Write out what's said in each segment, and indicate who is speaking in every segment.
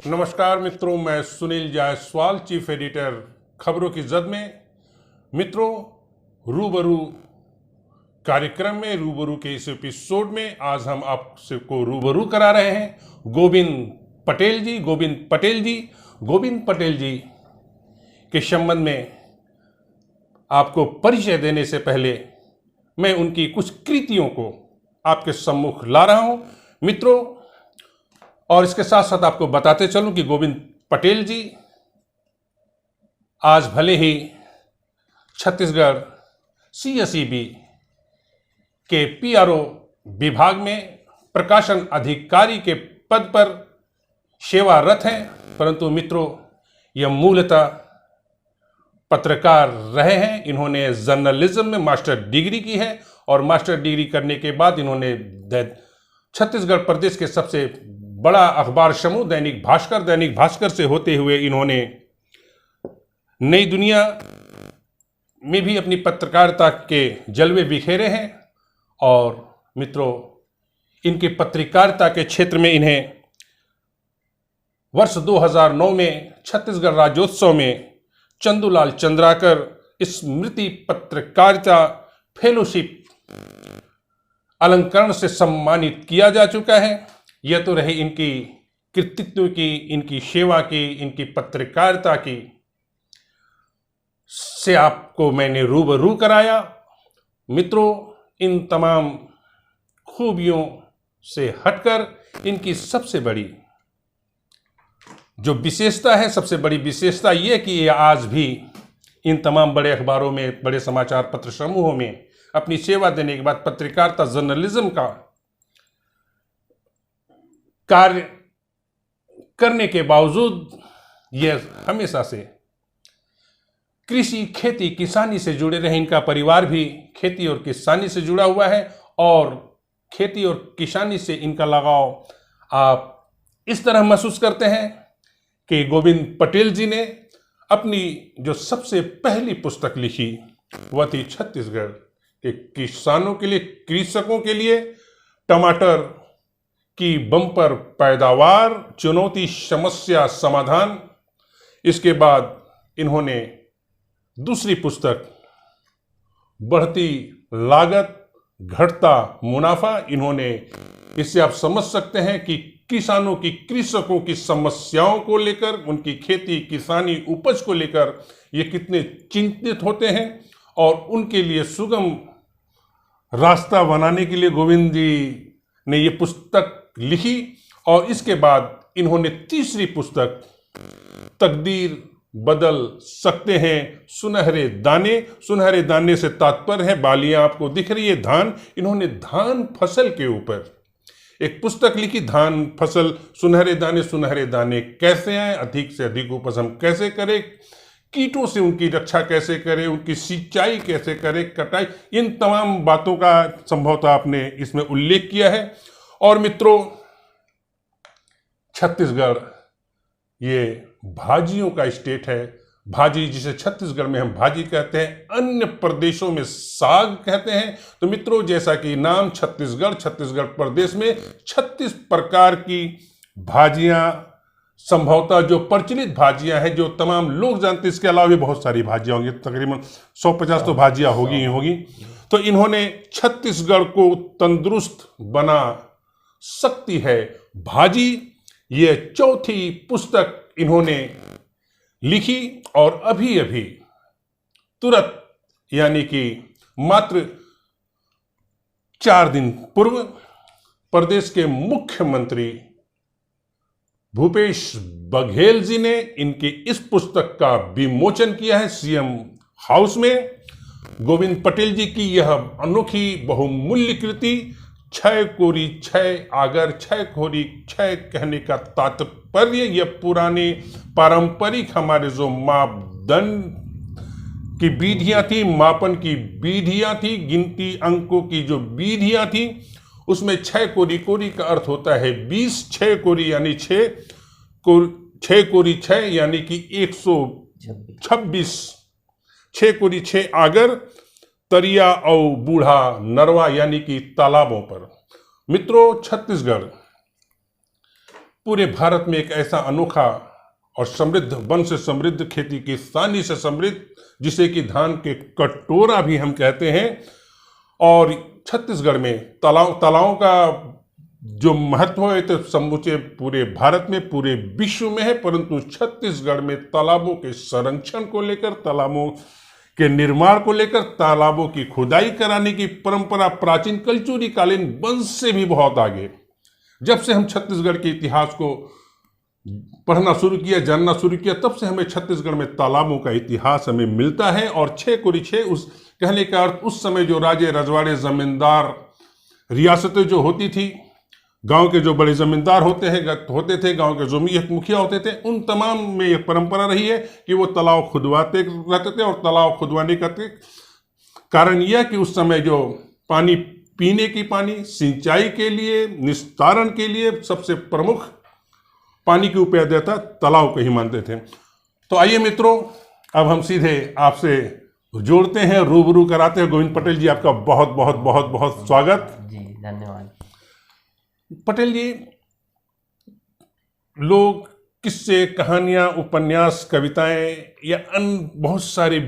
Speaker 1: नमस्कार मित्रों, मैं सुनील जायसवाल, चीफ एडिटर खबरों की जद में। मित्रों, रूबरू कार्यक्रम में, रूबरू के इस एपिसोड में आज हम आपसे को रूबरू करा रहे हैं गोविंद पटेल जी के संबंध में आपको परिचय देने से पहले मैं उनकी कुछ कृतियों को आपके सम्मुख ला रहा हूं मित्रों। और इसके साथ साथ आपको बताते चलूं कि गोविंद पटेल जी आज भले ही छत्तीसगढ़ CSEB के PRO विभाग में प्रकाशन अधिकारी के पद पर सेवारत हैं, परंतु मित्रों यह मूलतः पत्रकार रहे हैं। इन्होंने जर्नलिज्म में मास्टर डिग्री की है और मास्टर डिग्री करने के बाद इन्होंने छत्तीसगढ़ प्रदेश के सबसे बड़ा अखबार समूह दैनिक भास्कर से होते हुए इन्होंने नई दुनिया में भी अपनी पत्रकारिता के जलवे बिखेरे हैं। और मित्रों, इनकी पत्रकारिता के क्षेत्र में इन्हें वर्ष 2009 में छत्तीसगढ़ राज्योत्सव में चंदूलाल चंद्राकर स्मृति पत्रकारिता फेलोशिप अलंकरण से सम्मानित किया जा चुका है। यह तो रही इनकी कृतित्व की, इनकी सेवा की, इनकी पत्रकारिता की से आपको मैंने रूबरू कराया। मित्रों, इन तमाम खूबियों से हटकर इनकी सबसे बड़ी जो विशेषता है, सबसे बड़ी विशेषता यह कि ये आज भी इन तमाम बड़े अखबारों में, बड़े समाचार पत्र समूहों में अपनी सेवा देने के बाद पत्रकारिता जर्नलिज्म का कार्य करने के बावजूद यह हमेशा से कृषि, खेती, किसानी से जुड़े रहे। इनका परिवार भी खेती और किसानी से जुड़ा हुआ है और खेती और किसानी से इनका लगाव आप इस तरह महसूस करते हैं कि गोविंद पटेल जी ने अपनी जो सबसे पहली पुस्तक लिखी वह थी छत्तीसगढ़ के किसानों के लिए, कृषकों के लिए, टमाटर की बम्पर पैदावार, चुनौती, समस्या, समाधान। इसके बाद इन्होंने दूसरी पुस्तक बढ़ती लागत, घटता मुनाफा, इन्होंने, इससे आप समझ सकते हैं कि किसानों की, कृषकों की समस्याओं को लेकर, उनकी खेती, किसानी, उपज को लेकर ये कितने चिंतित होते हैं और उनके लिए सुगम रास्ता बनाने के लिए गोविंद जी ने ये पुस्तक लिखी। और इसके बाद इन्होंने तीसरी पुस्तक तकदीर बदल सकते हैं सुनहरे दाने, सुनहरे दाने से तात्पर्य है, बालियां आपको दिख रही है, धान। इन्होंने धान फसल के ऊपर एक पुस्तक लिखी, धान फसल, सुनहरे दाने कैसे आए, अधिक से अधिक उपज हम कैसे करें, कीटों से उनकी रक्षा कैसे करें, उनकी सिंचाई कैसे करें, कटाई, इन तमाम बातों का संभवतः आपने इसमें उल्लेख किया है। और मित्रों, छत्तीसगढ़ ये भाजियों का स्टेट है। भाजी, जिसे छत्तीसगढ़ में हम भाजी कहते हैं, अन्य प्रदेशों में साग कहते हैं। तो मित्रों, जैसा कि नाम छत्तीसगढ़ प्रदेश में 36 प्रकार की भाजियां, संभवतः जो प्रचलित भाजियां हैं, जो तमाम लोग जानते हैं, इसके अलावा भी बहुत सारी भाजियां होंगी, तकरीबन 150 तो भाजियां होगी। तो इन्होंने छत्तीसगढ़ को तंदुरुस्त बना सकती है भाजी, ये चौथी पुस्तक इन्होंने लिखी। और अभी तुरंत, यानी कि मात्र 4 दिन पूर्व, प्रदेश के मुख्यमंत्री भूपेश बघेल जी ने इनकी इस पुस्तक का विमोचन किया है CM हाउस में। गोविंद पटेल जी की यह अनोखी बहुमूल्य कृति, 6 कोरी 6 आगर, 6 कोरी 6 कहने का तात्पर्य यह पुराने पारंपरिक हमारे जो मापदंड की विधियां थी, मापन की विधियां थी, गिनती अंकों की जो विधियां थी, उसमें 6 कोरी, कोरी का अर्थ होता है 20, 6 कोरी यानी 6 कोरी 6 यानी कि 126, 6 कोरी 6 आगर, तरिया और बूढ़ा नरवा यानी कि तालाबों पर। मित्रों, छत्तीसगढ़ पूरे भारत में एक ऐसा अनोखा और समृद्ध, वन से समृद्ध, खेती किसानी से समृद्ध, जिसे कि धान के कटोरा भी हम कहते हैं। और छत्तीसगढ़ में तालाबों का जो महत्व है तो समूचे पूरे भारत में, पूरे विश्व में है, परंतु छत्तीसगढ़ में तालाबों के संरक्षण को लेकर, तालाबों के निर्माण को लेकर, तालाबों की खुदाई कराने की परंपरा प्राचीन कलचुरी कालीन वंश से भी बहुत आगे। जब से हम छत्तीसगढ़ के इतिहास को पढ़ना शुरू किया, जानना शुरू किया, तब से हमें छत्तीसगढ़ में तालाबों का इतिहास हमें मिलता है। और 6 कुरी 6 उस कहने का अर्थ उस समय जो राजे रजवाड़े जमींदार रियासतें जो होती थी, गांव के जो बड़े जमींदार होते थे, गांव के जो मुखिया होते थे, उन तमाम में यह परंपरा रही है कि वो तालाब खुदवाते रहते थे। और तालाब खुदवाने का कारण यह कि उस समय जो पानी, पीने की पानी, सिंचाई के लिए, निस्तारण के लिए सबसे प्रमुख पानी की उपादेयता तालाब को ही मानते थे। तो आइए मित्रों, अब हम सीधे आपसे जोड़ते हैं, रूबरू कराते हैं। गोविंद पटेल जी, आपका बहुत बहुत बहुत बहुत स्वागत।
Speaker 2: जी, धन्यवाद।
Speaker 1: पटेल जी, लोग किस्से, कहानियां, उपन्यास, कविताएं या अन्य बहुत सारे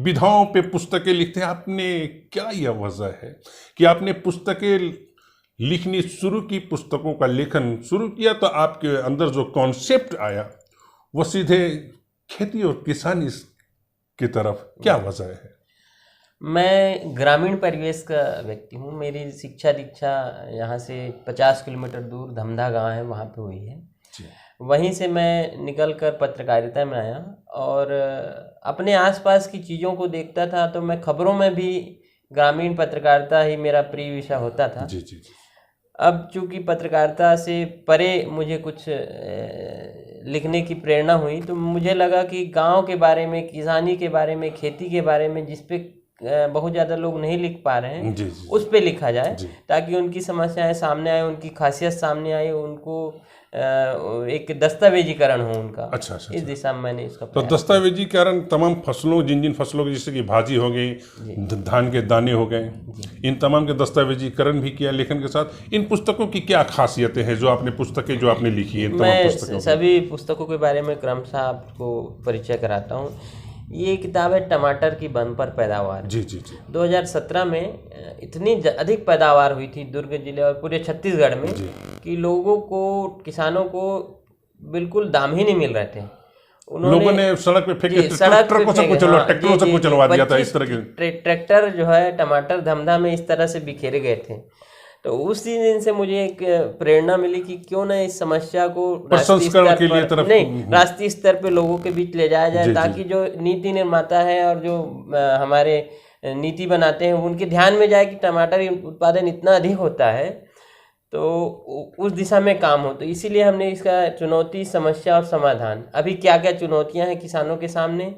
Speaker 1: विधाओं पे पुस्तकें लिखते हैं। आपने क्या यह वजह है कि आपने पुस्तकें लिखनी शुरू की, पुस्तकों का लेखन शुरू किया, तो आपके अंदर जो कॉन्सेप्ट आया वो सीधे खेती और किसानी की तरफ, क्या वजह है?
Speaker 2: मैं ग्रामीण परिवेश का व्यक्ति हूँ। मेरी शिक्षा दीक्षा यहाँ से 50 किलोमीटर दूर धमधा गांव है, वहाँ पे हुई है। वहीं से मैं निकलकर पत्रकारिता में आया और अपने आसपास की चीज़ों को देखता था। तो मैं खबरों में भी ग्रामीण पत्रकारिता ही मेरा प्रिय विषय होता था।
Speaker 1: जी जी जी।
Speaker 2: अब चूँकि पत्रकारिता से परे मुझे कुछ लिखने की प्रेरणा हुई, तो मुझे लगा कि गांव के बारे में, किसानी के बारे में, खेती के बारे में, जिस पे बहुत ज़्यादा लोग नहीं लिख पा रहे हैं, उस पे लिखा जाए, ताकि उनकी समस्याएं सामने आए, उनकी खासियत सामने आए, उनको एक दस्तावेजीकरण हो उनका।
Speaker 1: अच्छा।
Speaker 2: इस दिशा में मैंने इसका
Speaker 1: तो दस्तावेजीकरण तमाम फसलों, जिन फसलों की, जैसे कि भाजी हो गई, धान के दाने हो गए, इन तमाम के दस्तावेजीकरण भी किया लेखन के साथ। इन पुस्तकों की क्या खासियतें हैं, जो आपने पुस्तकें जो आपने लिखी है?
Speaker 2: मैं सभी पुस्तकों के बारे में क्रमशः आपको परिचय कराता हूँ। ये किताब है टमाटर की बम्पर पैदावार।
Speaker 1: जी जी जी।
Speaker 2: 2017 में इतनी अधिक पैदावार हुई थी दुर्ग जिले और पूरे छत्तीसगढ़ में कि लोगों को, किसानों को बिल्कुल दाम ही नहीं मिल रहे थे।
Speaker 1: लोगों ने सड़क पे फेंके, ट्रैक्टरों से चलवा दिया था इस तरह के।
Speaker 2: ट्रैक्टर जो है टमाटर धमधा में इस तरह से बिखेरे गए थे। तो उसी दिन से मुझे एक प्रेरणा मिली कि क्यों ना इस समस्या को राष्ट्रीय स्तर पे लोगों के बीच ले जाया जाए, ताकि जो नीति निर्माता है और जो हमारे नीति बनाते हैं उनके ध्यान में जाए कि टमाटर उत्पादन इतना अधिक होता है, तो उस दिशा में काम हो। तो इसीलिए हमने इसका चुनौती, समस्या और समाधान, अभी क्या क्या चुनौतियां हैं किसानों के सामने,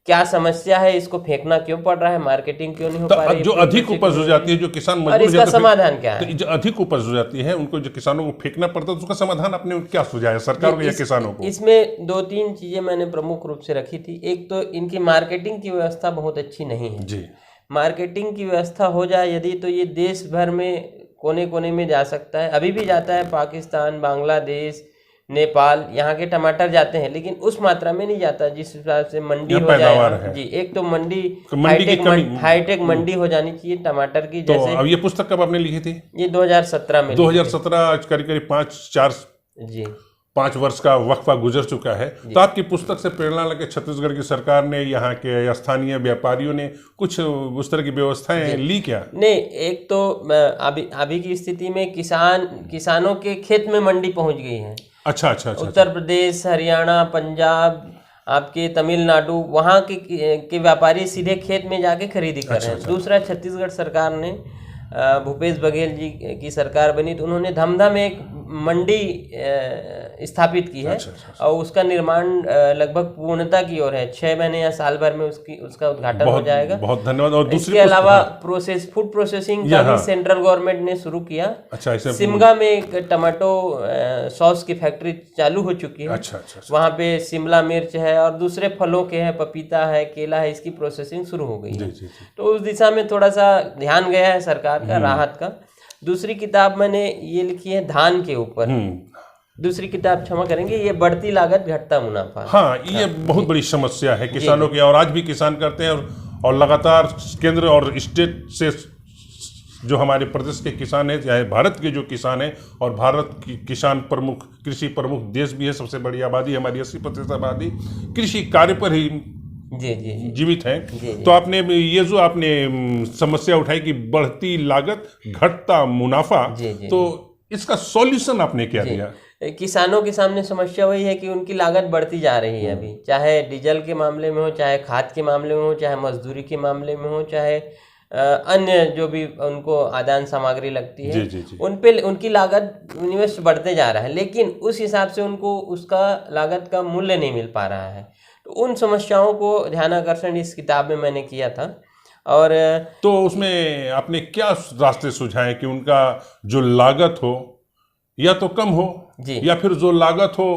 Speaker 2: क्या समस्या है, इसको फेंकना क्यों पड़ रहा है, मार्केटिंग क्यों नहीं हो पा रही है,
Speaker 1: जो अधिक उपज हो जाती है, जो किसान मजबूर,
Speaker 2: और इसका समाधान क्या है?
Speaker 1: जो अधिक उपज हो जाती है, उनको जो किसानों को फेंकना पड़ता है, उसका समाधान आपने क्या सुझाया सरकार को या किसानों को?
Speaker 2: इसमें 2-3 चीजें मैंने प्रमुख रूप से रखी थी। एक तो इनकी मार्केटिंग की व्यवस्था बहुत अच्छी नहीं है जी। मार्केटिंग की व्यवस्था हो जाए यदि, तो ये देश भर में कोने कोने में जा सकता है। अभी भी जाता है, पाकिस्तान, बांग्लादेश, नेपाल, यहाँ के टमाटर जाते हैं, लेकिन उस मात्रा में नहीं जाता जिस हिसाब से मंडी हो जाए जी। एक तो मंडी हाईटेक मंडी हो जानी चाहिए टमाटर की।
Speaker 1: तो जैसे अब ये पुस्तक कब आपने लिखी थी?
Speaker 2: ये 2017 में।
Speaker 1: 2017, करीब 5 वर्ष का वक्फा गुजर चुका है। तो आपकी पुस्तक से प्रेरणा लेकर छत्तीसगढ़ की सरकार ने, यहाँ के स्थानीय व्यापारियों ने कुछ उस तरह की व्यवस्थाएं ली क्या?
Speaker 2: नहीं, एक तो अभी की स्थिति में किसानों के खेत में मंडी पहुंच गई है।
Speaker 1: अच्छा।
Speaker 2: उत्तर प्रदेश, हरियाणा, पंजाब, आपके तमिलनाडु, वहाँ के व्यापारी सीधे खेत में जाके खरीदी कर रहे हैं। दूसरा, छत्तीसगढ़ सरकार ने, भूपेश बघेल जी की सरकार बनी तो उन्होंने धमधा में एक मंडी स्थापित की है। और उसका निर्माण लगभग पूर्णता की ओर है। 6 महीने या साल भर में उसका उद्घाटन हो जाएगा। बहुत धन्यवाद। और इसके अलावा फूड प्रोसेसिंग का भी सेंट्रल गवर्नमेंट ने शुरू किया। शिमगा में एक टमाटो सॉस की फैक्ट्री चालू हो चुकी है। वहाँ पे शिमला मिर्च है और दूसरे फलों के हैं, पपीता है, केला है, इसकी प्रोसेसिंग शुरू हो गई है। तो उस दिशा में थोड़ा सा ध्यान गया है सरकार का, राहत का। दूसरी किताब मैंने ये लिखी है धान के ऊपर। दूसरी किताब क्षमा करेंगे, ये बढ़ती लागत घटता मुनाफा।
Speaker 1: हाँ, ये बहुत बड़ी समस्या है किसानों की, और आज भी किसान करते हैं, और लगातार केंद्र और स्टेट से जो हमारे प्रदेश के किसान हैं, चाहे भारत के जो किसान हैं, और भारत की किसान प्रमुख, कृषि प्रमुख देश भी है, सबसे बड़ी आबादी, हमारी 80% आबादी कृषि कार्य पर ही
Speaker 2: जी जी जी
Speaker 1: जीवित हैं।
Speaker 2: जी।
Speaker 1: तो आपने ये जो आपने समस्या उठाई कि बढ़ती लागत घटता मुनाफा,
Speaker 2: जी जी
Speaker 1: तो इसका सॉल्यूशन आपने क्या दिया?
Speaker 2: किसानों के सामने समस्या वही है कि उनकी लागत बढ़ती जा रही है अभी, चाहे डीजल के मामले में हो, चाहे खाद के मामले में हो, चाहे मजदूरी के मामले में हो, चाहे अन्य जो भी उनको आदान सामग्री लगती है,
Speaker 1: जी जी जी।
Speaker 2: उन पे उनकी लागत इन्वेस्ट बढ़ते जा रहा है, लेकिन उस हिसाब से उनको उसका लागत का मूल्य नहीं मिल पा रहा है। तो उन समस्याओं को ध्यानाकर्षण इस किताब में मैंने किया था। और
Speaker 1: तो उसमें आपने क्या रास्ते सुझाए कि उनका जो लागत हो या तो कम हो,
Speaker 2: जी
Speaker 1: या फिर जो लागत हो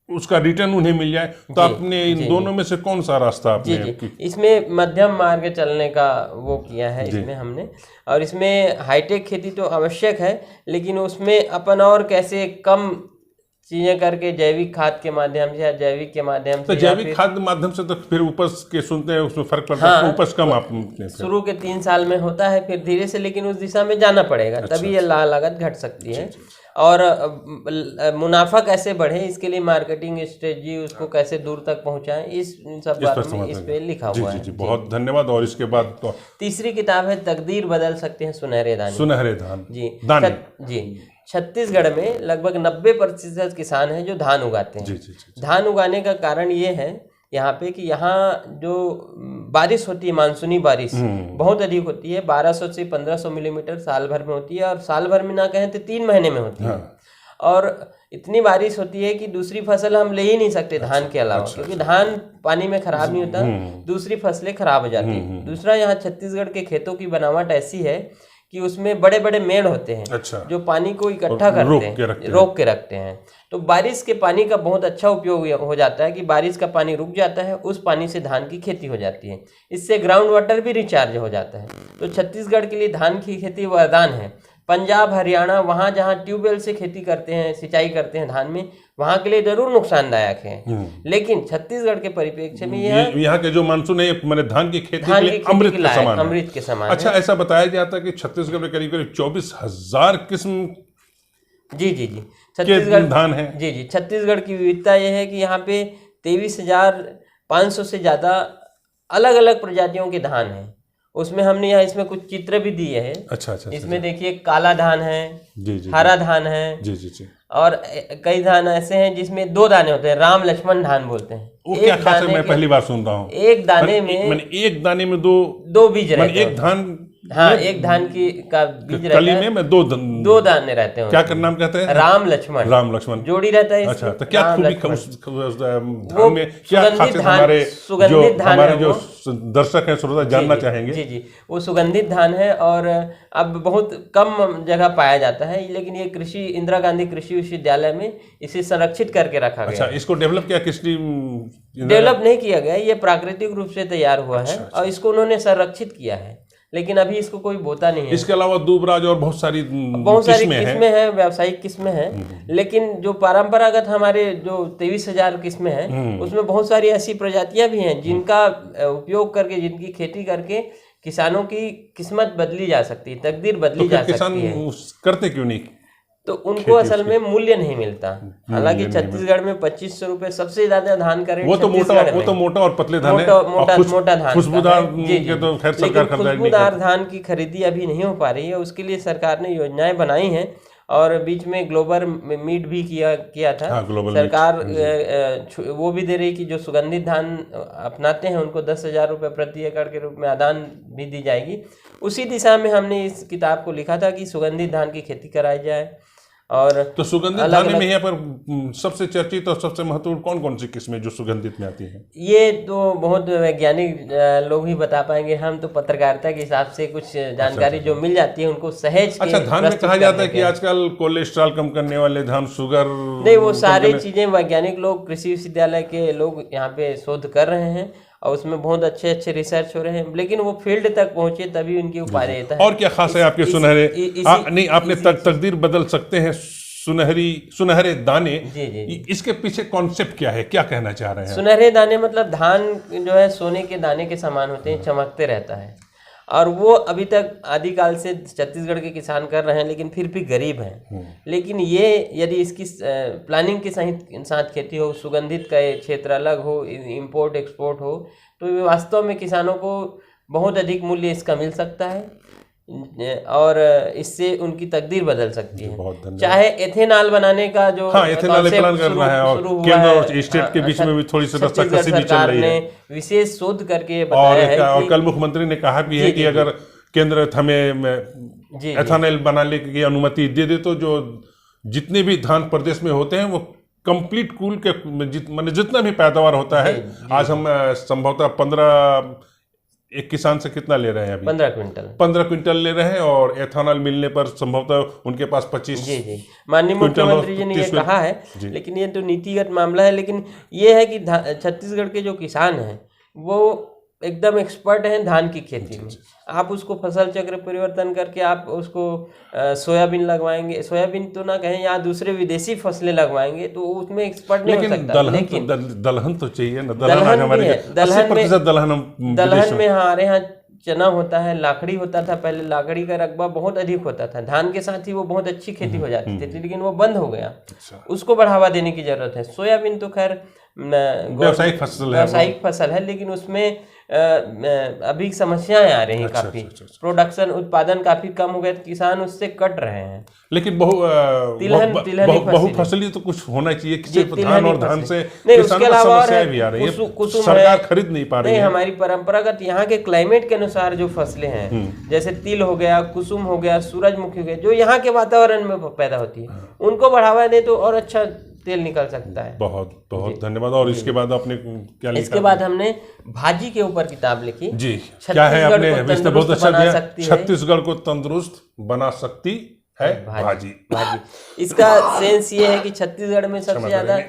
Speaker 1: उसका रिटर्न उन्हें मिल जाए? तो आपने इन दोनों में से कौन सा रास्ता आपने?
Speaker 2: जी, इसमें मध्यम मार्ग चलने का वो किया है इसमें हमने। और इसमें हाईटेक खेती तो आवश्यक है, लेकिन उसमें अपन और कैसे कम चीजें करके जैविक खाद के माध्यम से या जैविक के माध्यम से,
Speaker 1: तो जैविक खाद के माध्यम से तो फिर उपज के सुनते हैं उसमें फर्क पड़ता है, उपज कम आपने
Speaker 2: शुरू के 3 साल में होता है, फिर धीरे से लेकिन उस दिशा में जाना पड़ेगा, तभी ये लागत घट सकती है। और मुनाफा कैसे बढ़े, इसके लिए मार्केटिंग स्ट्रेटजी, उसको कैसे दूर तक पहुंचाएं, इस सब बारे में इस पे लिखा हुआ है।
Speaker 1: जी, बहुत धन्यवाद। और इसके बाद तो
Speaker 2: तीसरी किताब है तकदीर बदल सकते हैं सुनहरे दाने।
Speaker 1: सुनहरे धान
Speaker 2: जी। छत्तीसगढ़ में लगभग 90% किसान हैं जो धान उगाते हैं।
Speaker 1: जी।
Speaker 2: धान उगाने का कारण ये है यहाँ पे कि यहाँ जो बारिश होती है, मानसूनी बारिश बहुत अधिक होती है, 1200 से 1500 मिलीमीटर साल भर में होती है, और साल भर में ना कहें तो 3 महीने में होती है। और इतनी बारिश होती है कि दूसरी फसल हम ले ही नहीं सकते धान के अलावा, क्योंकि धान पानी में खराब नहीं होता, दूसरी फसलें खराब हो जाती है। दूसरा, यहाँ छत्तीसगढ़ के खेतों की बनावट ऐसी है कि उसमें बड़े बड़े मेड़ होते हैं, जो पानी को इकट्ठा करते हैं, रोक के रखते हैं। तो बारिश के पानी का बहुत अच्छा उपयोग हो जाता है कि बारिश का पानी रुक जाता है, उस पानी से धान की खेती हो जाती है। इससे ग्राउंड वाटर भी रिचार्ज हो जाता है। तो छत्तीसगढ़ के लिए धान की खेती वरदान है। पंजाब, हरियाणा, वहाँ जहाँ ट्यूबवेल से खेती करते हैं, सिंचाई करते हैं धान में, वहाँ के लिए जरूर नुकसानदायक है। लेकिन छत्तीसगढ़ के परिप्रेक्ष्य में
Speaker 1: यहाँ के जो मानसून है मैंने धान की खेती के लिए अमृत के समान। अच्छा, ऐसा बताया जाता है कि छत्तीसगढ़ में करीब 24,000 किस्म
Speaker 2: जी छत्तीसगढ़
Speaker 1: धान है।
Speaker 2: जी छत्तीसगढ़ की विविधता यह है कि यहाँ पे 23,500 से ज्यादा अलग अलग प्रजातियों के धान हैं। उसमें हमने यहाँ इसमें कुछ चित्र भी दिए हैं।
Speaker 1: अच्छा।
Speaker 2: इसमें देखिए काला धान है,
Speaker 1: जी,
Speaker 2: हरा धान है, जी। और कई धान ऐसे हैं जिसमें 2 दाने होते हैं, राम लक्ष्मण धान बोलते हैं।
Speaker 1: वो क्या खास है? मैं पहली बार सुन रहा हूँ।
Speaker 2: एक दाने में
Speaker 1: एक दाने में दो बीज रहते हैं। एक धान,
Speaker 2: हाँ, एक धान की का बीज रहता है,
Speaker 1: कली में 2
Speaker 2: दाने रहते हैं।
Speaker 1: क्या नाम कहते हैं?
Speaker 2: राम लक्ष्मण जोड़ी रहता है।
Speaker 1: अच्छा, तो क्या खूबी धान में क्या खासियत हमारे जो दर्शक हैं श्रोता जानना चाहेंगे?
Speaker 2: जी, वो सुगंधित धान है और अब बहुत कम जगह पाया जाता है, लेकिन ये कृषि इंदिरा गांधी कृषि विश्वविद्यालय में इसे संरक्षित करके रखा गया।
Speaker 1: अच्छा, इसको डेवलप किया किसने?
Speaker 2: डेवलप नहीं किया गया, ये प्राकृतिक रूप से तैयार हुआ है और इसको उन्होंने संरक्षित किया है, लेकिन अभी इसको कोई बोता नहीं है।
Speaker 1: इसके अलावा दूबराज और बहुत सारी
Speaker 2: किस्में हैं, व्यावसायिक किस्में हैं, लेकिन जो परंपरागत हमारे जो 23,000 किस्में हैं, उसमें बहुत सारी ऐसी प्रजातियां भी हैं जिनका उपयोग करके, जिनकी खेती करके किसानों की किस्मत बदली जा सकती है, तकदीर बदली जा सकती है।
Speaker 1: करते क्यों नहीं?
Speaker 2: तो उनको असल में मूल्य नहीं मिलता। हालांकि छत्तीसगढ़ में 2500 रुपए सबसे ज्यादा धान का रेट,
Speaker 1: वो तो मोटा और पतले धान है,
Speaker 2: मोटा धान,
Speaker 1: खुशबूदार के तो खैर सरकार
Speaker 2: खुशबूदार धान की खरीदी अभी नहीं हो पा रही है। उसके लिए सरकार ने योजनाएं बनाई हैं और बीच में ग्लोबल मीट भी किया था। सरकार वो भी दे रही कि जो सुगंधित धान अपनाते हैं उनको 10,000 रुपये प्रति एकड़ के रूप में आदान भी दी जाएगी। उसी दिशा में हमने इस किताब को लिखा था कि सुगंधित धान की खेती कराई जाए। और
Speaker 1: तो सुगंधित धान में यहाँ पर सबसे चर्चित और सबसे महत्वपूर्ण कौन कौन सी किस्में जो सुगंधित में आती हैं? ये
Speaker 2: तो बहुत वैज्ञानिक लोग ही बता पाएंगे, हम तो पत्रकारिता के हिसाब से कुछ जानकारी जो मिल जाती है उनको सहेज के।
Speaker 1: अच्छा, धान में कहा जाता है कि आजकल कोलेस्ट्रॉल कम करने वाले धान, शुगर
Speaker 2: नहीं, वो सारी चीजें वैज्ञानिक लोग, कृषि विश्वविद्यालय के लोग यहाँ पे शोध कर रहे हैं और उसमें बहुत अच्छे रिसर्च हो रहे हैं, लेकिन वो फील्ड तक पहुंचे तभी उनकी उपाय रहता है।
Speaker 1: और क्या खास है आपके सुनहरे नहीं, आपने तकदीर बदल सकते हैं सुनहरे दाने,
Speaker 2: जी जी जी।
Speaker 1: इसके पीछे कॉन्सेप्ट क्या है, क्या कहना चाह रहे हैं?
Speaker 2: सुनहरे दाने मतलब धान जो है सोने के दाने के समान होते हैं, चमकते रहता है। और वो अभी तक आदिकाल से छत्तीसगढ़ के किसान कर रहे हैं, लेकिन फिर भी गरीब हैं। लेकिन ये यदि इसकी प्लानिंग के साथ खेती हो, सुगंधित का क्षेत्र अलग हो, इंपोर्ट एक्सपोर्ट हो, तो ये वास्तव में किसानों को बहुत अधिक मूल्य इसका मिल सकता है और इससे उनकी तकदीर बदल सकती है।
Speaker 1: बहुत धन्यवाद।
Speaker 2: चाहे एथेनॉल बनाने का जो
Speaker 1: एथेनॉल प्लान कर रहा है, और केंद्र और स्टेट के बीच में भी थोड़ी सी रस्साकसी भी चल रही है।
Speaker 2: विशेष शोध करके बताया है
Speaker 1: और कल मुख्यमंत्री ने कहा भी है कि अगर केंद्र हमें एथेनॉल बनाने की अनुमति दे दे तो जो जितने भी धान प्रदेश में होते हैं वो कंप्लीट कूल के मतलब जितना भी पैदावार होता है, आज हम संभवतः एक किसान से कितना ले रहे हैं अभी? 15 क्विंटल ले रहे हैं, और एथेनॉल मिलने पर संभवतः उनके पास 25।
Speaker 2: जी जी, माननीय मुख्यमंत्री जी ने ये कहा है, लेकिन ये तो नीतिगत मामला है। लेकिन ये है कि छत्तीसगढ़ के जो किसान हैं वो एकदम एक्सपर्ट हैं धान की खेती में। आप उसको फसल चक्र परिवर्तन करके आप उसको सोयाबीन लगवाएंगे, सोयाबीन तो ना कहें, या दूसरे विदेशी फसलें लगवाएंगे, तो उसमें एक्सपर्ट नहीं हो सकता। लेकिन
Speaker 1: दलहन तो चाहिए ना,
Speaker 2: दलहन हमारे
Speaker 1: 80%
Speaker 2: दलहन में हमारे यहाँ चना होता है, लाखड़ी होता था पहले, लाखड़ी का रकबा बहुत अधिक होता था, धान के साथ ही वो बहुत अच्छी खेती हो जाती थी, लेकिन वो बंद हो गया। उसको बढ़ावा देने की जरूरत है। सोयाबीन तो खैर
Speaker 1: व्यावसायिक
Speaker 2: फसल है, लेकिन उसमें अभी समस्याएं आ रही हैं काफी। प्रोडक्शन उत्पादन काफी कम हो गया, किसान उससे कट रहे हैं।
Speaker 1: लेकिन बहुफसली तो कुछ होना चाहिए, किसी धान और धान से
Speaker 2: नहीं, उसके अलावा
Speaker 1: भी आ रही है, सरकार खरीद नहीं पा रही है।
Speaker 2: हमारी परंपरागत यहाँ के क्लाइमेट के अनुसार जो फसलें हैं, जैसे तिल हो गया, कुसुम हो गया, सूरजमुखी हो गया, जो यहाँ के वातावरण में पैदा होती है, उनको बढ़ावा दे तो और अच्छा तेल निकल सकता है।
Speaker 1: बहुत बहुत धन्यवाद। और इसके बाद आपने क्या लिखा?
Speaker 2: इसके बाद हमने भाजी के ऊपर किताब लिखी जी।
Speaker 1: क्या है आपने? इसने बहुत अच्छा दिया, छत्तीसगढ़ को तंदुरुस्त बना सकती है भाजी।
Speaker 2: इसका सेंस ये है कि छत्तीसगढ़ में सबसे ज्यादा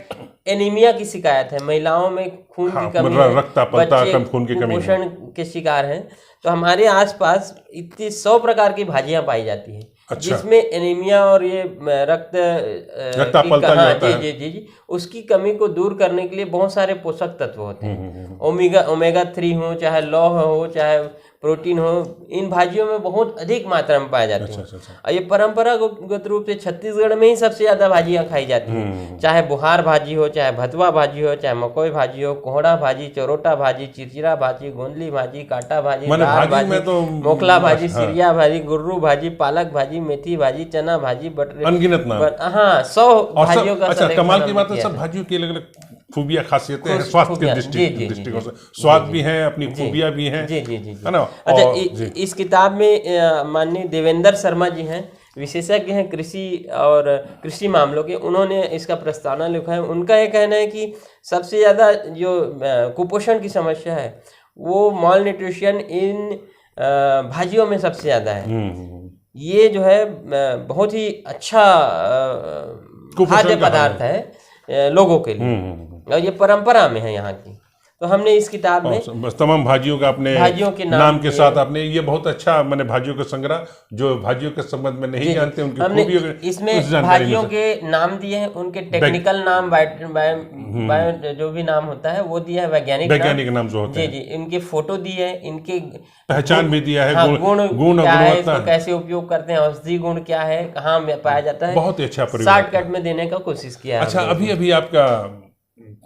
Speaker 2: एनीमिया की शिकायत है, महिलाओं में खून की कमी है, बच्चे कुपोषण के शिकार हैं। तो हमारे आसपास इतनी 100 प्रकार की भाजियां पाई जाती हैं, जिसमें एनीमिया और ये जी, उसकी कमी को दूर करने के लिए बहुत सारे पोषक तत्व होते हैं। ओमेगा 3 हो, चाहे लौह हो, चाहे प्रोटीन हो, इन भाजियों में बहुत अधिक मात्रा में पाए जाते हैं। और ये परंपरागत रूप से छत्तीसगढ़ में ही सबसे ज्यादा भाजियां खाई जाती हैं, चाहे बुहार भाजी हो, चाहे भतवा भाजी हो, चाहे मकोई भाजी हो, कोहड़ा भाजी, चरोटा भाजी, चिरचिरा भाजी, गोंदली भाजी, काटा भाजी, मोखला भाजी, सिरिया भाजी, गुर्रू भाजी, पालक भाजी, मेथी भाजी, चना भाजी, बटर,
Speaker 1: अनगिनत नाम।
Speaker 2: 100 भाजियों का
Speaker 1: कमाल की बात है, सब भाजियों की अलग अलग खूबियां खासियतें हैं, स्वास्थ्य के दृष्टिकोण से स्वाद भी है, अपनी खूबियां भी हैं, है ना।
Speaker 2: अच्छा, इस किताब में माननीय देवेंद्र शर्मा जी हैं, विशेषज्ञ हैं कृषि और कृषि मामलों के, उन्होंने इसका प्रस्तावना लिखा है। उनका ये कहना है कि सबसे ज्यादा जो कुपोषण की समस्या है वो माल न्यूट्रिशन इन भाजियों में सबसे ज्यादा है। ये जो है बहुत ही अच्छा खाद्य पदार्थ है लोगों के लिए, और ये परंपरा में है यहाँ की। तो हमने इस किताब में
Speaker 1: तमाम भाजियों का अपने
Speaker 2: भाजियों के
Speaker 1: नाम के साथ आपने, ये बहुत अच्छा मैंने भाजियों का संग्रह, जो भाजियों के संबंध में नहीं जानते उनकी खूबियों,
Speaker 2: इसमें भाजियों के नाम दिए हैं, उनके टेक्निकल नाम, जो भी नाम होता है वो दिया है, वैज्ञानिक नाम जो होते हैं, जी, इनके फोटो दिए हैं, इनके
Speaker 1: पहचान भी दिया है,
Speaker 2: गुण क्या है, इसको कैसे उपयोग करते हैं, औषधि गुण क्या है, कहाँ पाया जाता है,
Speaker 1: बहुत ही अच्छा
Speaker 2: शॉर्टकट में देने का कोशिश किया है।
Speaker 1: अच्छा, अभी आपका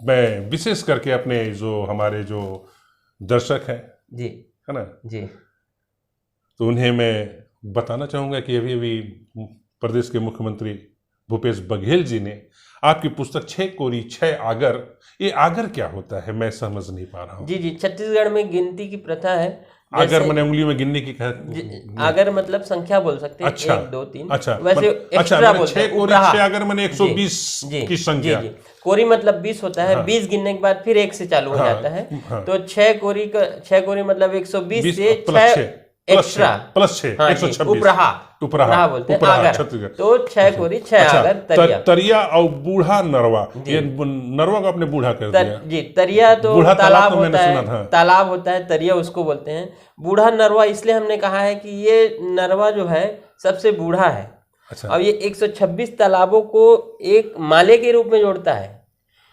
Speaker 1: मैं विशेष करके अपने जो हमारे जो दर्शक हैं
Speaker 2: जी,
Speaker 1: है ना
Speaker 2: जी,
Speaker 1: तो उन्हें मैं बताना चाहूँगा कि अभी प्रदेश के मुख्यमंत्री भूपेश बघेल जी ने आपकी पुस्तक 6 कोरी 6 आगर, ये आगर क्या होता है मैं समझ नहीं पा रहा हूँ।
Speaker 2: जी, छत्तीसगढ़ में गिनती की प्रथा है,
Speaker 1: अगर मैंने उंगलियों में गिनने की
Speaker 2: अगर मतलब संख्या बोल सकते हैं,
Speaker 1: अच्छा,
Speaker 2: 1 2 3,
Speaker 1: अच्छा,
Speaker 2: वैसे एक्स्ट्रा बोलते हैं,
Speaker 1: 6 कोरी 6 अगर मैंने 120 की संख्या,
Speaker 2: कोरी मतलब 20 होता है, 20 गिनने के बाद फिर 1 से चालू हो जाता है, तो 6 कोरी मतलब 120 से 6 एक्स्ट्रा
Speaker 1: प्लस 6 126
Speaker 2: उपरहा बोलते हैं आगर, तो 6 कोरी 6 आगर
Speaker 1: तरिया और बूढ़ा नरवा, ये नरवा को आपने बूढ़ा कर दिया
Speaker 2: जी। तरिया तो तालाब होता है, तालाब होता है, तरिया उसको बोलते हैं। बूढ़ा नरवा इसलिए हमने कहा है कि ये नरवा जो है सबसे बूढ़ा है,
Speaker 1: अच्छा।
Speaker 2: और ये 126 तालाबों को एक माले के रूप में जोड़ता है।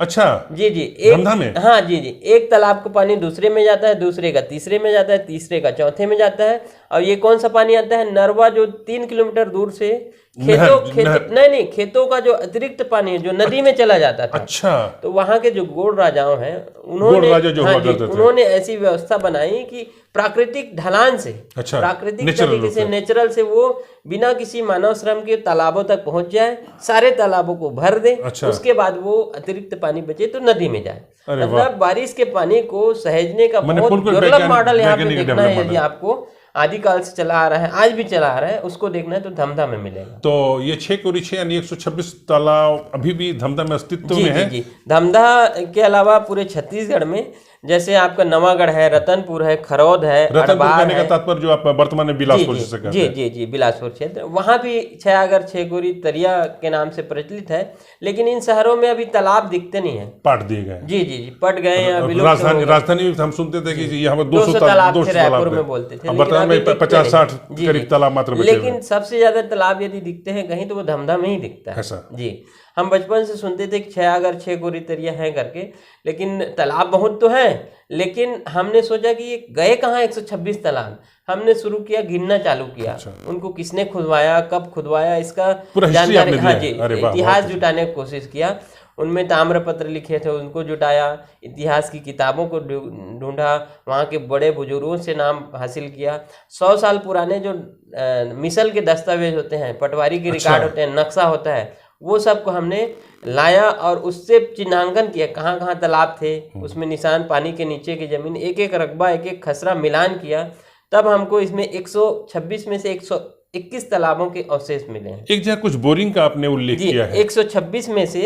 Speaker 1: अच्छा,
Speaker 2: जी जी,
Speaker 1: धमधा में?
Speaker 2: हाँ जी जी, एक तालाब का पानी दूसरे में जाता है, दूसरे का तीसरे में जाता है, तीसरे का चौथे में जाता है। और ये कौन सा पानी आता है? नरवा, जो 3 किलोमीटर दूर से खेतों नहीं, खेतों का जो अतिरिक्त पानी है जो नदी में चला जाता था।
Speaker 1: अच्छा,
Speaker 2: तो वहां के जो गोड़ राजाओं हैं,
Speaker 1: गोड़ राजा जो हुआ करते थे।
Speaker 2: उन्होंने ऐसी व्यवस्था बनाई कि प्राकृतिक ढलान से,
Speaker 1: अच्छा,
Speaker 2: प्राकृतिक तरीके से, नेचुरल से वो बिना किसी मानव श्रम के तालाबों तक पहुंच जाए, सारे तालाबों को भर दे।
Speaker 1: अच्छा।
Speaker 2: उसके बाद वो अतिरिक्त पानी बचे तो नदी में जाए। मतलब बारिश के पानी को सहेजने का बहुत दुर्लभ मॉडल यहाँ पे देखना है। यदि आपको आदिकाल से चला आ रहा है, आज भी चला आ रहा है, उसको देखना है तो धमधा में मिलेगा।
Speaker 1: तो ये 6 यानी 126 तालाब अभी भी धमधा में अस्तित्व में है।
Speaker 2: जी, धमधा के अलावा पूरे छत्तीसगढ़ में जैसे आपका नवागढ़ है, रतनपुर है, खरौद है,
Speaker 1: रतनपुर कहने का तात्पर्य जो आप वर्तमान में बिलासपुर से कहते हैं।
Speaker 2: जी जी जी, बिलासपुर क्षेत्र, वहाँ भी छयागर, छेगोरी, तरिया के नाम से प्रचलित है। लेकिन इन शहरों में अभी तालाब दिखते नहीं है,
Speaker 1: पाट दिए गए।
Speaker 2: जी जी जी, पट गए हैं।
Speaker 1: राजधानी में हम सुनते थे कि यहाँ
Speaker 2: 200 तालाब थे, रायपुर में बोलते थे,
Speaker 1: वर्तमान में 50-60 करीब तालाब मात्र बचे।
Speaker 2: लेकिन सबसे ज्यादा तालाब यदि दिखते हैं कहीं तो वो धमधा में ही दिखता है। जी, हम बचपन से सुनते थे कि छयागर, छेगोरी, तरिया है करके, लेकिन तालाब बहुत तो है। लेकिन हमने सोचा कि ये गए कहाँ 126 तालाब। हमने शुरू किया, गिनना चालू किया। उनको किसने खुदवाया, कब खुदवाया, इसका जानकारी, हाँ जी, इतिहास जुटाने की कोशिश किया। उनमें ताम्रपत्र लिखे थे, उनको जुटाया, इतिहास की किताबों को ढूंढा, वहाँ के बड़े बुजुर्गों से नाम हासिल किया। 100 साल पुराने जो मिसल के दस्तावेज होते हैं, पटवारी के रिकॉर्ड होते हैं, नक्शा होता है, वो सब को हमने लाया और उससे चिन्हांकन किया, कहाँ कहाँ तालाब थे, उसमें निशान, पानी के नीचे की जमीन, एक एक रकबा, एक एक खसरा मिलान किया। तब हमको इसमें 126 में से 121 तालाबों के अवशेष मिले हैं।
Speaker 1: एक जगह कुछ बोरिंग का आपने उल्लेख किया है।
Speaker 2: 126 में से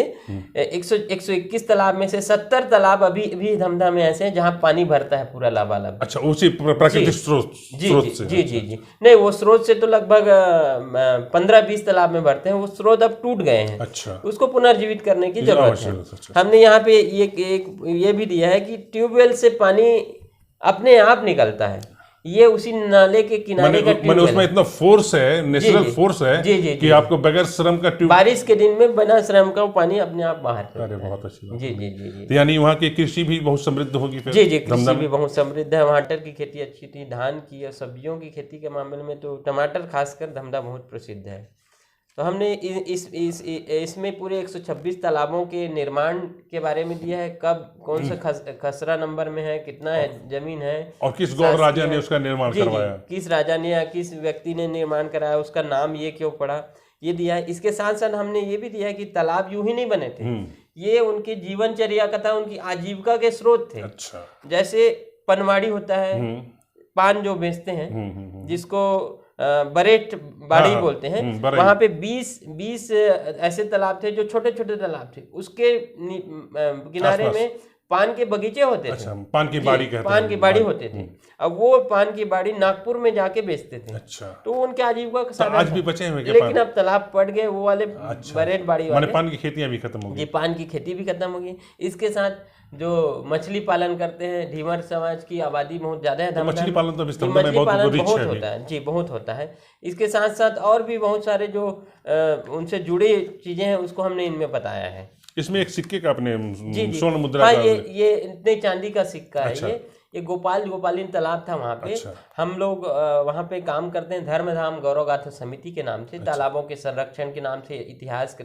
Speaker 2: 121 तालाब में से 70 तालाब अभी भी धमधा में ऐसे हैं जहां पानी भरता है पूरा लबालब।
Speaker 1: अच्छा, उसी प्राकृतिक स्रोत से?
Speaker 2: जी जी जी, नहीं, वो स्रोत से तो लगभग 15-20 तालाब में भरते हैं, वो स्रोत अब टूट गए हैं।
Speaker 1: अच्छा,
Speaker 2: उसको पुनर्जीवित करने की जरूरत है। हमने यहाँ पे ये भी दिया है कि ट्यूबवेल से पानी अपने आप निकलता है, ये उसी नाले के किनारे का ट्यूबवेल है।
Speaker 1: उसमें इतना फोर्स है, नेचुरल फोर्स है कि आपको बगैर श्रम का
Speaker 2: बारिश के दिन में बिना श्रम का पानी अपने आप बाहर।
Speaker 1: अरे बहुत अच्छी बात।
Speaker 2: जी जी जी जी,
Speaker 1: तो यानी वहाँ की कृषि भी बहुत समृद्ध होगी फिर?
Speaker 2: जी जी, कृषि भी बहुत समृद्ध है। टमाटर की खेती अच्छी थी, धान की और सब्जियों की खेती के मामले में तो टमाटर खासकर धमधा बहुत प्रसिद्ध है। तो हमने इसमें पूरे 126 तालाबों के निर्माण के बारे में दिया है, कब, कौन सा खसरा नंबर में है, कितना है जमीन है,
Speaker 1: और किस गौड़ राजा ने उसका निर्माण करवाया,
Speaker 2: किस राजा ने या किस व्यक्ति ने निर्माण कराया, उसका नाम ये क्यों पड़ा, ये दिया है। इसके साथ साथ हमने ये भी दिया है कि तालाब यूं ही नहीं बने थे, ये उनकी जीवनचर्या का था, उनकी आजीविका के स्रोत थे। अच्छा, जैसे पनवाड़ी होता है, पान जो बेचते हैं, जिसको बरेट बाड़ी बोलते हैं, वहां पे 20 ऐसे तालाब थे जो छोटे छोटे तालाब थे, उसके किनारे में पान के बगीचे होते थे।
Speaker 1: पान की बाड़ी कहते हैं।
Speaker 2: पान की बाड़ी होते थे। अब वो पान की बाड़ी नागपुर में जाके बेचते थे।
Speaker 1: अच्छा,
Speaker 2: तो उनके आजीविका का साधन
Speaker 1: आज भी बचे हुए,
Speaker 2: लेकिन अब तालाब पड़ गए, वो वाले बरेट बाड़ी वाले,
Speaker 1: पान की खेती भी खत्म हो गई।
Speaker 2: पान की खेती भी खत्म हो गई। इसके साथ जो मछली पालन करते हैं, ढीमर समाज की आबादी बहुत ज्यादा है।
Speaker 1: तो मछली पालन तो
Speaker 2: बहुत होता है जी, बहुत होता है। इसके साथ साथ और भी बहुत सारे जो उनसे जुड़ी चीजें हैं, उसको हमने इनमें बताया है।
Speaker 1: इसमें एक सिक्के का अपने स्वर्ण मुद्रा,
Speaker 2: हाँ, ये इतने चांदी का सिक्का है। ये गोपालीन तालाब था वहाँ पे। अच्छा। हम लोग वहाँ पे काम करते हैं धर्मधाम गौरवगाथा समिति के नाम से। अच्छा। तालाबों के संरक्षण के नाम से, इतिहास के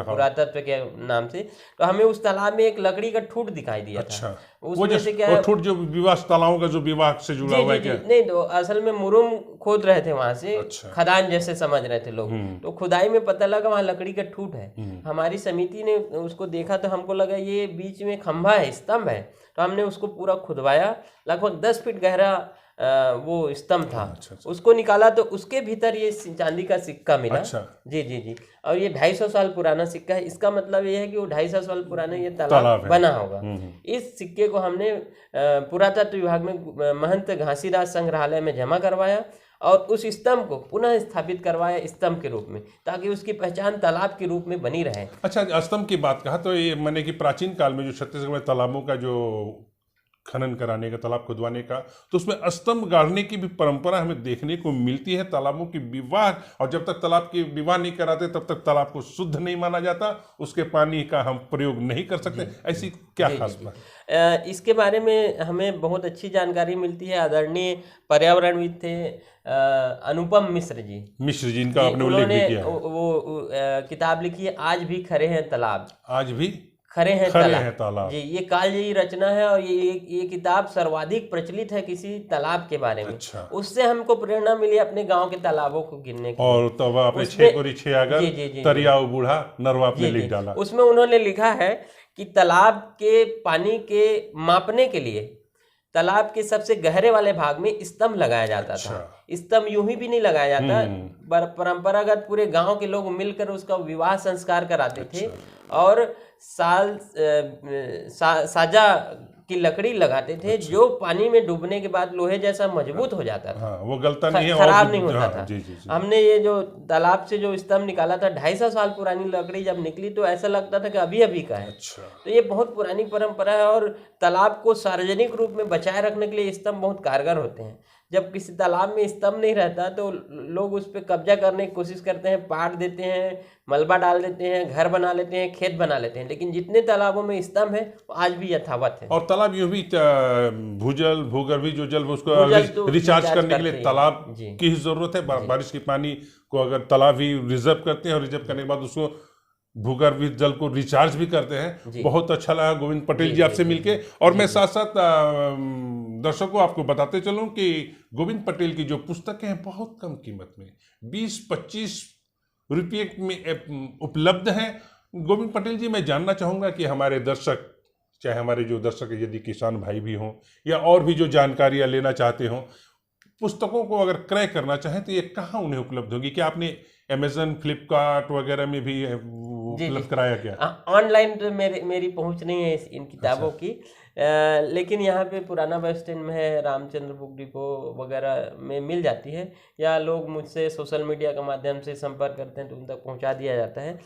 Speaker 2: पुरातत्व के नाम से। तो हमें उस तालाब में एक लकड़ी का ठूठ दिखाई दिया था।
Speaker 1: वो जैसे क्या है, ठूठ जो विवाह तालाबों का जो विवाह से जुड़ा हुआ है क्या?
Speaker 2: नहीं, तो असल में मुरुम खोद रहे थे वहां से। अच्छा। खदान जैसे समझ रहे थे लोग। तो खुदाई में पता लगा वहाँ लकड़ी का ठूठ है। हमारी समिति ने उसको देखा तो हमको लगा ये बीच में खंभा है, स्तंभ है। तो हमने उसको पूरा खुदवाया, लगभग 10 फीट गहरा वो स्तंभ था। अच्छा। उसको निकाला तो उसके भीतर ये चांदी का सिक्का मिला। अच्छा। जी जी जी, और ये 250 साल पुराना सिक्का है। इसका मतलब ये है कि वो 250 साल पुराना ये तालाब बना होगा। इस सिक्के को हमने पुरातत्व विभाग में महंत घासीदास संग्रहालय में जमा करवाया और उस स्तंभ को पुनः स्थापित करवाया स्तंभ के रूप में, ताकि उसकी पहचान तालाब के रूप में बनी रहे।
Speaker 1: अच्छा, स्तंभ की बात कहा तो ये मैंने कि प्राचीन काल में जो छत्तीसगढ़ में तालाबों का जो खनन कराने का, तालाब खुदवाने का, तो उसमें स्तंभ गाड़ने की भी परंपरा हमें देखने को मिलती है। तालाबों की विवाह, और जब तक तालाब की विवाह नहीं कराते तब तक तालाब को शुद्ध नहीं माना जाता, उसके पानी का हम प्रयोग नहीं कर सकते। ऐसी क्या खास बात?
Speaker 2: इसके बारे में हमें बहुत अच्छी जानकारी मिलती है। आदरणीय पर्यावरणविद थे अनुपम मिश्र जी।
Speaker 1: मिश्र जी, इनका आपने उल्लेख भी किया है।
Speaker 2: वो किताब लिखी है, आज भी खरे हैं तालाब।
Speaker 1: आज भी
Speaker 2: खरे हैं
Speaker 1: तालाब
Speaker 2: जी, ये कालजयी रचना है और ये किताब सर्वाधिक प्रचलित है किसी तालाब के बारे में।
Speaker 1: अच्छा।
Speaker 2: उससे हमको प्रेरणा मिली अपने गांव के तालाबों को गिनने की।
Speaker 1: और तब आपने 6 कोरी 6 अगर तरियाव बूढ़ा नरवा आपने लिख डाला।
Speaker 2: उसमें उन्होंने लिखा है कि तालाब के पानी के मापने के लिए तालाब के सबसे गहरे वाले भाग में स्तंभ लगाया जाता था। स्तंभ यूं ही भी नहीं लगाया जाता, परंपरागत पूरे गांव के लोग मिलकर उसका विवाह संस्कार कराते थे और साजा की लकड़ी लगाते थे, जो पानी में डूबने के बाद लोहे जैसा मजबूत हो जाता था।
Speaker 1: वो गलता नहीं है,
Speaker 2: खराब नहीं होता था।
Speaker 1: जी, जी, जी।
Speaker 2: हमने ये जो तालाब से जो स्तंभ निकाला था, 250 साल पुरानी लकड़ी जब निकली तो ऐसा लगता था कि अभी अभी का है।
Speaker 1: अच्छा।
Speaker 2: तो ये बहुत पुरानी परंपरा है और तालाब को सार्वजनिक रूप में बचाए रखने के लिए स्तंभ बहुत कारगर होते हैं। जब किसी तालाब में स्तंभ नहीं रहता तो लोग उस पर कब्जा करने की कोशिश करते हैं, पाट देते हैं, मलबा डाल देते हैं, घर बना लेते हैं, खेत बना लेते हैं। लेकिन जितने तालाबों में स्तंभ है वो आज भी यथावत है।
Speaker 1: और तालाब यूं भी भूजल भूगर्भीय जो जल उसको रिचार्ज करने के लिए तालाब की जरूरत है। बारिश के पानी को अगर तालाब ही रिजर्व करते हैं और रिजर्व करने के बाद उसको भूगर्भीय जल को रिचार्ज भी करते हैं। बहुत अच्छा लगा गोविंद पटेल जी आपसे मिलके। और मैं साथ साथ दर्शकों को आपको बताते चलूं कि गोविंद पटेल की जो पुस्तकें हैं बहुत कम कीमत में 20-25 रुपये में उपलब्ध हैं। गोविंद पटेल जी, मैं जानना चाहूँगा कि हमारे दर्शक, चाहे हमारे जो दर्शक यदि किसान भाई भी हों या और भी जो जानकारियाँ लेना चाहते हों, पुस्तकों को अगर क्रय करना चाहें तो ये कहाँ उन्हें उपलब्ध होगी? क्या आपने अमेजन, फ्लिपकार्ट वगैरह में भी उपलब्ध कराया क्या?
Speaker 2: ऑनलाइन तो मेरी पहुंच नहीं है इन किताबों की, लेकिन यहाँ पे पुराना बस स्टैंड में है, रामचंद्र बुक डिपो वगैरह में मिल जाती है, या लोग मुझसे सोशल मीडिया के माध्यम से संपर्क करते हैं तो उन तक पहुँचा दिया जाता है।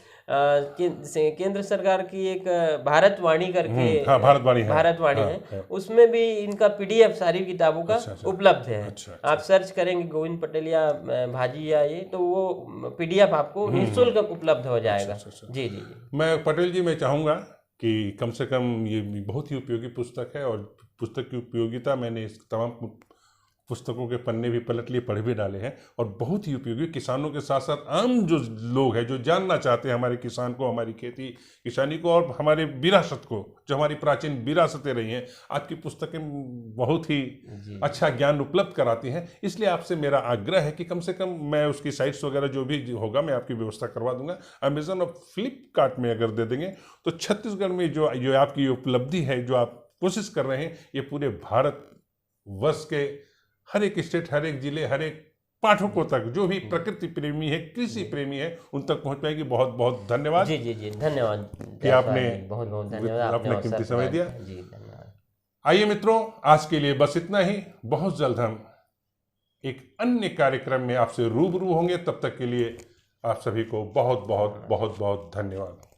Speaker 2: केंद्र सरकार की एक भारतवाणी करके भारतवाणी है, उसमें भी इनका PDF सारी किताबों का उपलब्ध है। आप सर्च करेंगे गोविंद पटेल या भाजी या ये, तो वो PDF आपको निःशुल्क उपलब्ध हो जाएगा। जी जी जी।
Speaker 1: मैं पटेल जी, मैं चाहूँगा कि कम से कम ये बहुत ही उपयोगी पुस्तक है और पुस्तक की उपयोगिता मैंने इस तमाम पुस्तकों के पन्ने भी पलट लिए, पढ़ भी डाले हैं और बहुत ही उपयोगी। किसानों के साथ साथ आम जो लोग हैं जो जानना चाहते हैं हमारे किसान को, हमारी खेती किसानी को और हमारे विरासत को, जो हमारी प्राचीन विरासतें रही हैं, आपकी पुस्तकें बहुत ही अच्छा ज्ञान उपलब्ध कराती हैं। इसलिए आपसे मेरा आग्रह है कि कम से कम मैं उसकी साइट्स वगैरह जो भी होगा मैं आपकी व्यवस्था करवा दूंगा। अमेजन और फ्लिपकार्ट में अगर दे देंगे तो छत्तीसगढ़ में जो आपकी उपलब्धि है, जो आप कोशिश कर रहे हैं, ये पूरे भारत वर्ष के हर एक स्टेट, हर एक जिले, हर एक पाठकों तक, जो भी प्रकृति प्रेमी है, कृषि प्रेमी है, उन तक पहुंच पाएगी। बहुत बहुत धन्यवाद।
Speaker 2: जी जी जी, धन्यवाद
Speaker 1: कि आपने
Speaker 2: बहुत बहुत धन्यवाद,
Speaker 1: अपने कीमती समय दिया।
Speaker 2: जी धन्यवाद।
Speaker 1: आइए मित्रों, आज के लिए बस इतना ही। बहुत जल्द हम एक अन्य कार्यक्रम में आपसे रूबरू होंगे। तब तक के लिए आप सभी को बहुत बहुत बहुत बहुत धन्यवाद।